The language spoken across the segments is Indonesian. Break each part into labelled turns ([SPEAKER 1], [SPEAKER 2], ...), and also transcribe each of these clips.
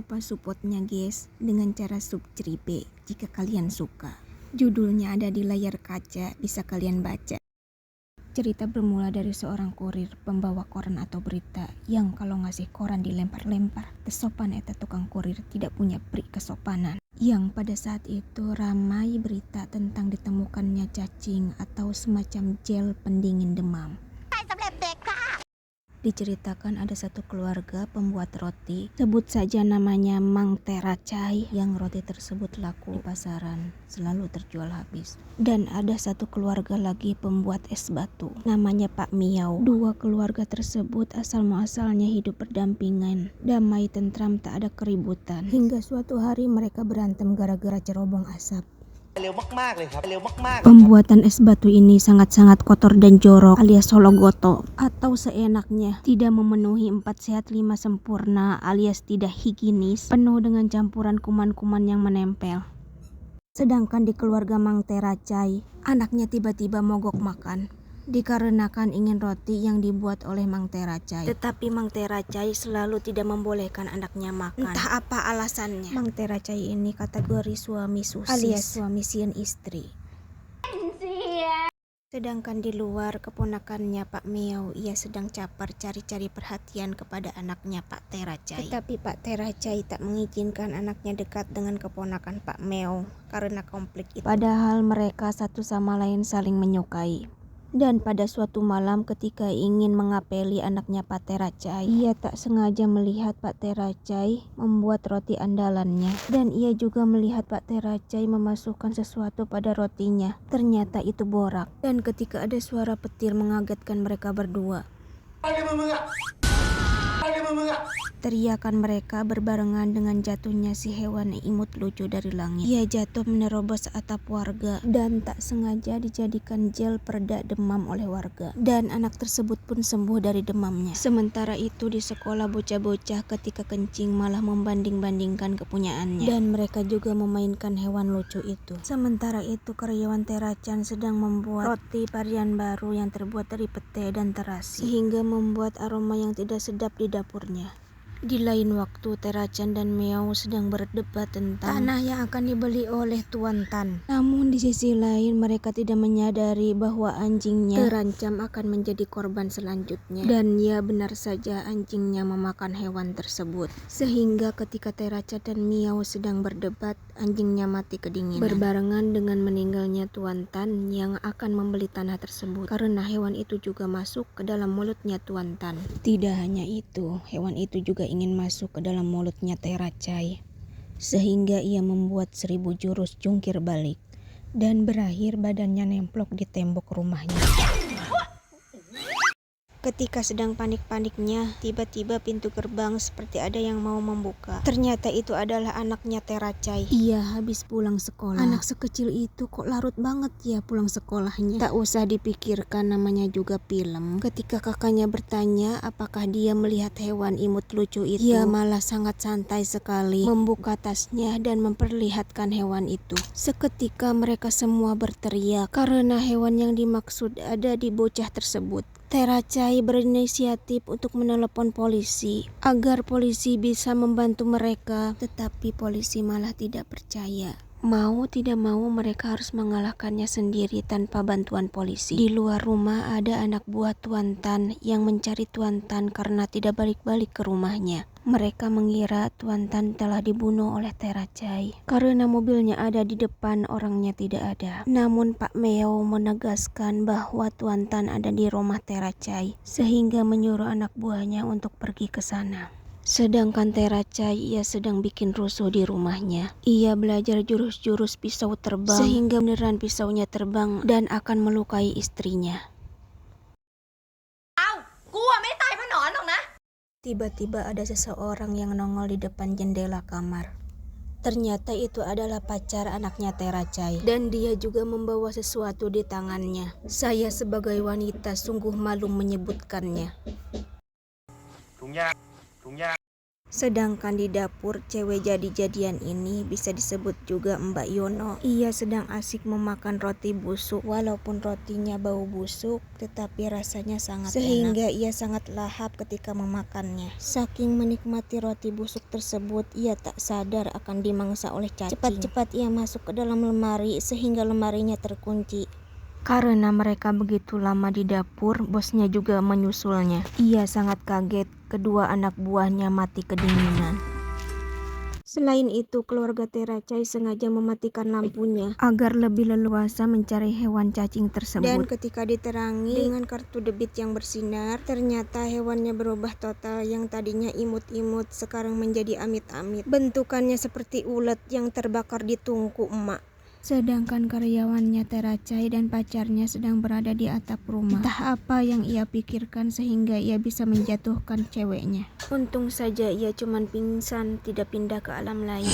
[SPEAKER 1] lupa supportnya guys dengan cara subscribe jika kalian suka. Judulnya ada di layar kaca, bisa kalian baca. Cerita bermula dari seorang kurir pembawa koran atau berita yang kalau ngasih koran dilempar-lempar. Tersopan eta tukang kurir tidak punya pri kesopanan. Yang pada saat itu ramai berita tentang ditemukannya cacing atau semacam gel pendingin demam. Diceritakan ada satu keluarga pembuat roti, sebut saja namanya Mang Teracai, yang roti tersebut laku di pasaran, selalu terjual habis. Dan ada satu keluarga lagi pembuat es batu, namanya Pak Miau. Dua keluarga tersebut asal-muasalnya hidup berdampingan, damai tentram, tak ada keributan. Hingga suatu hari mereka berantem gara-gara cerobong asap. Pembuatan es batu ini sangat-sangat kotor dan jorok alias sologoto atau seenaknya, tidak memenuhi 4 sehat 5 sempurna alias tidak higienis, penuh dengan campuran kuman-kuman yang menempel. Sedangkan di keluarga Mang Teracai, anaknya tiba-tiba mogok makan dikarenakan ingin roti yang dibuat oleh Mang Teracai. Tetapi Mang Teracai selalu tidak membolehkan anaknya makan. Entah apa alasannya. Mang Teracai ini kategori suami susis alias suami sieun istri. Sedangkan di luar, keponakannya Pak Miau, ia sedang caper cari-cari perhatian kepada anaknya Pak Teracai. Tetapi Pak Teracai tak mengizinkan anaknya dekat dengan keponakan Pak Miau karena konflik itu. Padahal mereka satu sama lain saling menyukai. Dan pada suatu malam ketika ingin mengapeli anaknya Pak Teracai, ia tak sengaja melihat Pak Teracai membuat roti andalannya. Dan ia juga melihat Pak Teracai memasukkan sesuatu pada rotinya. Ternyata itu borak. Dan ketika ada suara petir mengagetkan mereka berdua. Teriakan mereka berbarengan dengan jatuhnya si hewan imut lucu dari langit. Ia jatuh menerobos atap warga dan tak sengaja dijadikan gel pereda demam oleh warga. Dan anak tersebut pun sembuh dari demamnya. Sementara itu di sekolah bocah-bocah ketika kencing malah membanding-bandingkan kepunyaannya. Dan mereka juga memainkan hewan lucu itu. Sementara itu karyawan Teracai sedang membuat roti varian baru yang terbuat dari pete dan terasi, sehingga membuat aroma yang tidak sedap di dapurnya. Di lain waktu, Teracai dan Miau sedang berdebat tentang tanah yang akan dibeli oleh Tuan Tan. Namun di sisi lain mereka tidak menyadari bahwa anjingnya terancam akan menjadi korban selanjutnya. Dan ya benar saja anjingnya memakan hewan tersebut. Sehingga ketika Teracai dan Miau sedang berdebat, anjingnya mati kedinginan. Berbarengan dengan meninggalnya Tuan Tan yang akan membeli tanah tersebut. Karena hewan itu juga masuk ke dalam mulutnya Tuan Tan. Tidak hanya itu, hewan itu juga ingin masuk ke dalam mulutnya Teracai, sehingga ia membuat 1000 jurus jungkir balik dan berakhir badannya nemplok di tembok rumahnya. Ketika sedang panik-paniknya, tiba-tiba pintu gerbang seperti ada yang mau membuka. Ternyata itu adalah anaknya Teracai. Ia habis pulang sekolah. Anak sekecil itu kok larut banget ya pulang sekolahnya. Tak usah dipikirkan, namanya juga film. Ketika kakaknya bertanya apakah dia melihat hewan imut lucu itu, ia malah sangat santai sekali membuka tasnya dan memperlihatkan hewan itu. Seketika mereka semua berteriak karena hewan yang dimaksud ada di bocah tersebut. Teracai berinisiatif untuk menelepon polisi agar polisi bisa membantu mereka, tetapi polisi malah tidak percaya. Mau tidak mau mereka harus mengalahkannya sendiri tanpa bantuan polisi. Di luar rumah ada anak buah Tuan Tan yang mencari Tuan Tan karena tidak balik-balik ke rumahnya. Mereka mengira Tuan Tan telah dibunuh oleh Teracai karena mobilnya ada di depan, orangnya tidak ada. Namun Pak Miau menegaskan bahwa Tuan Tan ada di rumah Teracai, sehingga menyuruh anak buahnya untuk pergi ke sana. Sedangkan Teracai ia sedang bikin rusuh di rumahnya. Ia belajar jurus-jurus pisau terbang sehingga beneran pisaunya terbang dan akan melukai istrinya. Tiba-tiba ada seseorang yang nongol di depan jendela kamar. Ternyata itu adalah pacar anaknya Teracai dan dia juga membawa sesuatu di tangannya. Saya sebagai wanita sungguh malu menyebutkannya. Sedangkan di dapur, cewek jadi-jadian ini bisa disebut juga Mbak Yono. Ia sedang asik memakan roti busuk. Walaupun rotinya bau busuk, tetapi rasanya sangat sehingga enak. Ia sangat lahap ketika memakannya. Saking menikmati roti busuk tersebut, ia tak sadar akan dimangsa oleh cacing. Cepat-cepat ia masuk ke dalam lemari sehingga lemarinya terkunci. Karena mereka begitu lama di dapur, bosnya juga menyusulnya. Ia sangat kaget, kedua anak buahnya mati kedinginan. Selain itu, keluarga Teracai sengaja mematikan lampunya agar lebih leluasa mencari hewan cacing tersebut. Dan ketika diterangi dengan kartu debit yang bersinar, ternyata hewannya berubah total. Yang tadinya imut-imut sekarang menjadi amit-amit. Bentukannya seperti ulet yang terbakar di tungku emak. Sedangkan karyawannya Teracai dan pacarnya sedang berada di atap rumah. Entah apa yang ia pikirkan sehingga ia bisa menjatuhkan ceweknya. Untung saja ia cuman pingsan, tidak pindah ke alam lain.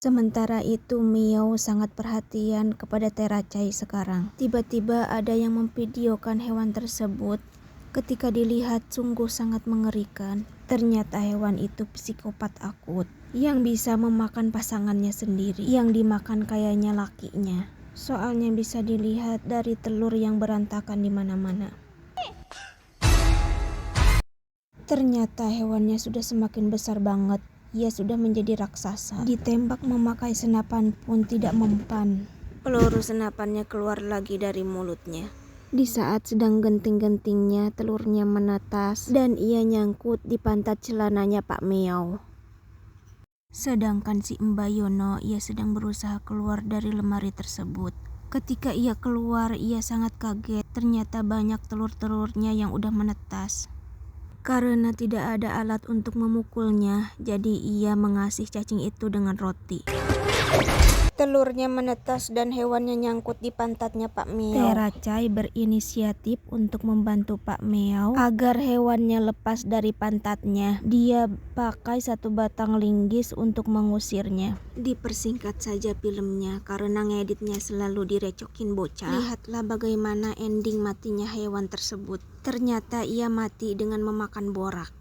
[SPEAKER 1] Sementara itu Miao sangat perhatian kepada Teracai sekarang. Tiba-tiba ada yang memvideokan hewan tersebut. Ketika dilihat sungguh sangat mengerikan. Ternyata hewan itu psikopat akut yang bisa memakan pasangannya sendiri. Yang dimakan kayaknya lakinya. Soalnya bisa dilihat dari telur yang berantakan di mana-mana. Ternyata hewannya sudah semakin besar banget. Ia sudah menjadi raksasa. Ditembak memakai senapan pun tidak mempan. Peluru senapannya keluar lagi dari mulutnya. Di saat sedang genting-gentingnya, telurnya menetas dan ia nyangkut di pantat celananya Pak Miao. Sedangkan si Mbak Yono, ia sedang berusaha keluar dari lemari tersebut. Ketika ia keluar, ia sangat kaget. Ternyata banyak telur-telurnya yang udah menetas. Karena tidak ada alat untuk memukulnya, jadi ia mengasih cacing itu dengan roti. Telurnya menetas dan hewannya nyangkut di pantatnya Pak Miao. Teracai berinisiatif untuk membantu Pak Miao agar hewannya lepas dari pantatnya. Dia pakai satu batang linggis untuk mengusirnya. Dipersingkat saja filmnya karena ngeditnya selalu direcokin bocah. Lihatlah bagaimana ending matinya hewan tersebut. Ternyata ia mati dengan memakan borak.